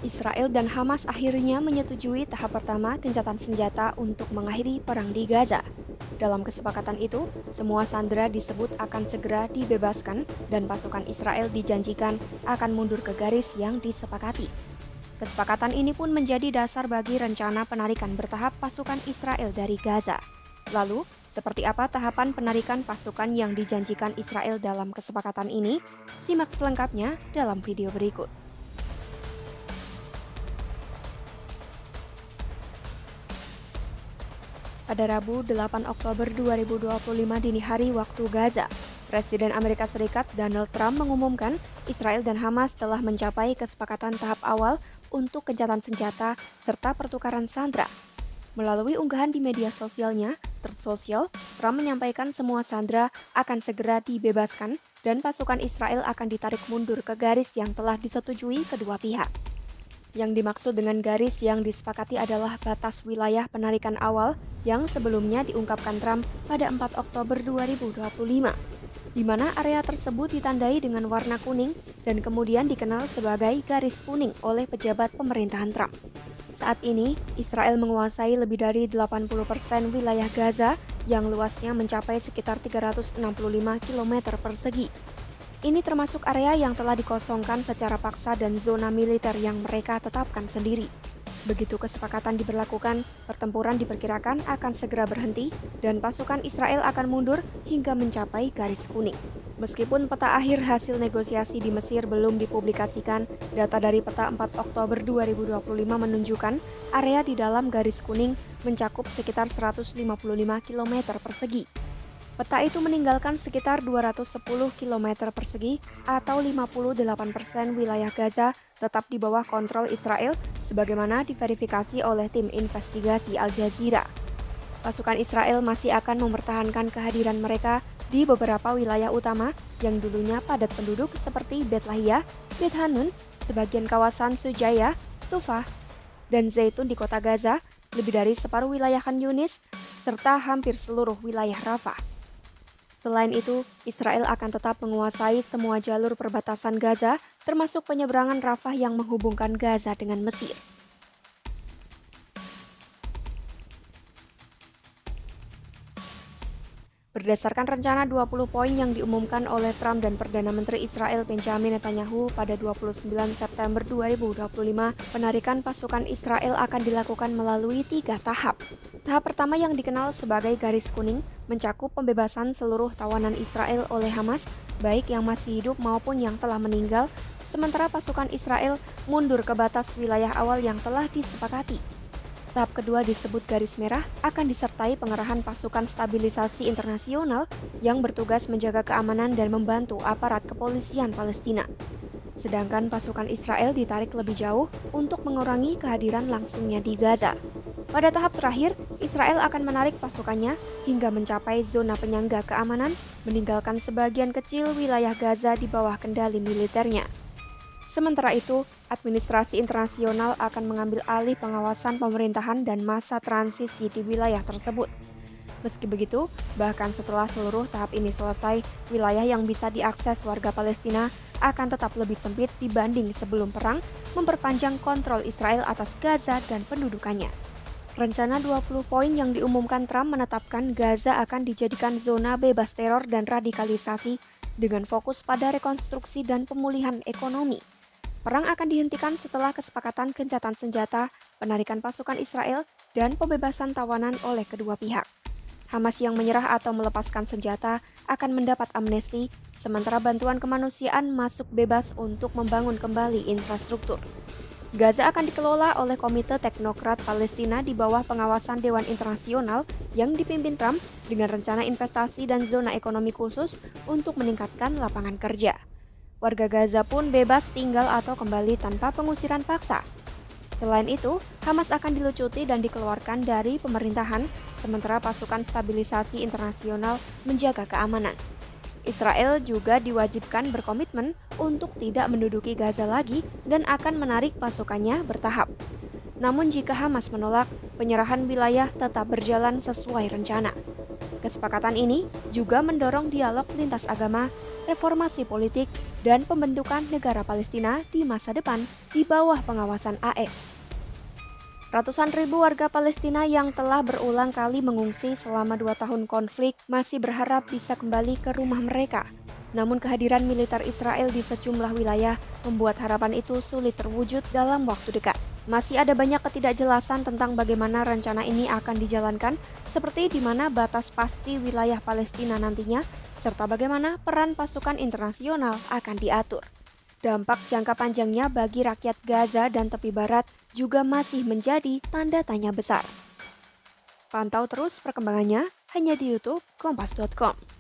Israel dan Hamas akhirnya menyetujui tahap pertama gencatan senjata untuk mengakhiri perang di Gaza. Dalam kesepakatan itu, semua sandera disebut akan segera dibebaskan dan pasukan Israel dijanjikan akan mundur ke garis yang disepakati. Kesepakatan ini pun menjadi dasar bagi rencana penarikan bertahap pasukan Israel dari Gaza. Lalu, seperti apa tahapan penarikan pasukan yang dijanjikan Israel dalam kesepakatan ini? Simak selengkapnya dalam video berikut. Pada Rabu 8 Oktober 2025 dini hari waktu Gaza, Presiden Amerika Serikat Donald Trump mengumumkan Israel dan Hamas telah mencapai kesepakatan tahap awal untuk gencatan senjata serta pertukaran sandera. Melalui unggahan di media sosialnya, Truth Social, Trump menyampaikan semua sandera akan segera dibebaskan dan pasukan Israel akan ditarik mundur ke garis yang telah disetujui kedua pihak. Yang dimaksud dengan garis yang disepakati adalah batas wilayah penarikan awal yang sebelumnya diungkapkan Trump pada 4 Oktober 2025, di mana area tersebut ditandai dengan warna kuning dan kemudian dikenal sebagai garis kuning oleh pejabat pemerintahan Trump. Saat ini, Israel menguasai lebih dari 80% wilayah Gaza yang luasnya mencapai sekitar 365 km persegi. Ini termasuk area yang telah dikosongkan secara paksa dan zona militer yang mereka tetapkan sendiri. Begitu kesepakatan diberlakukan, pertempuran diperkirakan akan segera berhenti dan pasukan Israel akan mundur hingga mencapai garis kuning. Meskipun peta akhir hasil negosiasi di Mesir belum dipublikasikan, data dari peta 4 Oktober 2025 menunjukkan area di dalam garis kuning mencakup sekitar 155 km persegi. Peta itu meninggalkan sekitar 210 km persegi atau 58% wilayah Gaza tetap di bawah kontrol Israel sebagaimana diverifikasi oleh tim investigasi Al Jazeera. Pasukan Israel masih akan mempertahankan kehadiran mereka di beberapa wilayah utama yang dulunya padat penduduk seperti Bet Lahia, Bet Hanun, sebagian kawasan Sujaya, Tufah, dan Zaitun di kota Gaza, lebih dari separuh wilayah Khan Yunis, serta hampir seluruh wilayah Rafah. Selain itu, Israel akan tetap menguasai semua jalur perbatasan Gaza, termasuk penyeberangan Rafah yang menghubungkan Gaza dengan Mesir. Berdasarkan rencana 20 poin yang diumumkan oleh Trump dan Perdana Menteri Israel Benjamin Netanyahu pada 29 September 2025, penarikan pasukan Israel akan dilakukan melalui 3 tahap. Tahap pertama yang dikenal sebagai garis kuning mencakup pembebasan seluruh tawanan Israel oleh Hamas, baik yang masih hidup maupun yang telah meninggal, sementara pasukan Israel mundur ke batas wilayah awal yang telah disepakati. Tahap kedua disebut garis merah akan disertai pengerahan pasukan stabilisasi internasional yang bertugas menjaga keamanan dan membantu aparat kepolisian Palestina. Sedangkan pasukan Israel ditarik lebih jauh untuk mengurangi kehadiran langsungnya di Gaza. Pada tahap terakhir, Israel akan menarik pasukannya hingga mencapai zona penyangga keamanan, meninggalkan sebagian kecil wilayah Gaza di bawah kendali militernya. Sementara itu, administrasi internasional akan mengambil alih pengawasan pemerintahan dan masa transisi di wilayah tersebut. Meski begitu, bahkan setelah seluruh tahap ini selesai, wilayah yang bisa diakses warga Palestina akan tetap lebih sempit dibanding sebelum perang, memperpanjang kontrol Israel atas Gaza dan pendudukannya. Rencana 20 poin yang diumumkan Trump menetapkan Gaza akan dijadikan zona bebas teror dan radikalisasi dengan fokus pada rekonstruksi dan pemulihan ekonomi. Perang akan dihentikan setelah kesepakatan gencatan senjata, penarikan pasukan Israel, dan pembebasan tawanan oleh kedua pihak. Hamas yang menyerah atau melepaskan senjata akan mendapat amnesti, sementara bantuan kemanusiaan masuk bebas untuk membangun kembali infrastruktur. Gaza akan dikelola oleh Komite Teknokrat Palestina di bawah pengawasan Dewan Internasional yang dipimpin Trump dengan rencana investasi dan zona ekonomi khusus untuk meningkatkan lapangan kerja. Warga Gaza pun bebas tinggal atau kembali tanpa pengusiran paksa. Selain itu, Hamas akan dilucuti dan dikeluarkan dari pemerintahan, sementara pasukan stabilisasi internasional menjaga keamanan. Israel juga diwajibkan berkomitmen untuk tidak menduduki Gaza lagi dan akan menarik pasukannya bertahap. Namun jika Hamas menolak, penyerahan wilayah tetap berjalan sesuai rencana. Kesepakatan ini juga mendorong dialog lintas agama, reformasi politik, dan pembentukan negara Palestina di masa depan di bawah pengawasan AS. Ratusan ribu warga Palestina yang telah berulang kali mengungsi selama 2 tahun konflik masih berharap bisa kembali ke rumah mereka. Namun kehadiran militer Israel di sejumlah wilayah membuat harapan itu sulit terwujud dalam waktu dekat. Masih ada banyak ketidakjelasan tentang bagaimana rencana ini akan dijalankan, seperti di mana batas pasti wilayah Palestina nantinya, serta bagaimana peran pasukan internasional akan diatur. Dampak jangka panjangnya bagi rakyat Gaza dan tepi barat juga masih menjadi tanda tanya besar. Pantau terus perkembangannya hanya di YouTube Kompas.com.